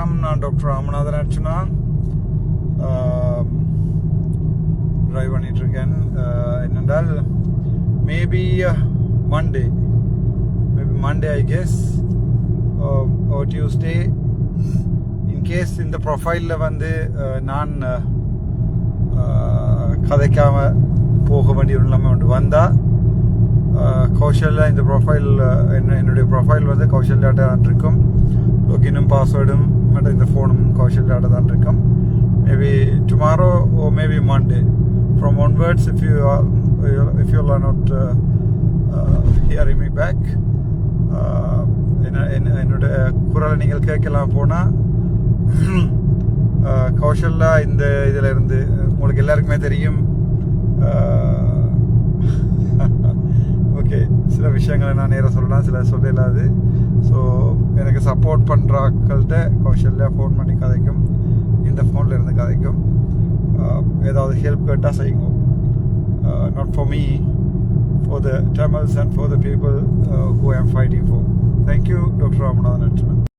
வணக்கம், நான் doctor Ramanathan Archana drive பண்ணிகிட்ருக்கேன். என்னென்றால் maybe Monday I guess or Tuesday, in case இந்த ப்ரொஃபைலில் வந்து நான் கதைக்காமல் போக வேண்டிய ஒரு நிலைமை உண்டு வந்தால் கௌசல்யா இந்த ப்ரொஃபைல் என்னுடைய ப்ரொஃபைல் வந்து கௌசல்யாட்ட தான் இருக்கும். லாகினும் பாஸ்வேர்டும் மற்றும் இந்த ஃபோனும் கௌசல்யாட்ட தான் இருக்கும். Maybe tomorrow oh maybe Monday from onwards if you are not hearing me back, என்னுடைய குரலை நீங்கள் கேட்கலாம் போனால் கௌசல்யா இந்த இதில் இருந்து உங்களுக்கு எல்லாருக்குமே தெரியும். ஓகே, சில விஷயங்களை நான் நேராக சொல்லலாம், சில சொல்ல இல்லாது. ஸோ எனக்கு சப்போர்ட் பண்ணுற ஆட்கள்கிட்ட கௌசல்யா ஃபோன் பண்ணி கதைக்கும், இந்த ஃபோனில் இருந்து கதைக்கும். ஏதாவது ஹெல்ப் கேட்டால் செய்யுங்க. Not for me, for the Tamils and for the people who I am fighting for. Thank you, Dr. Ramanathan.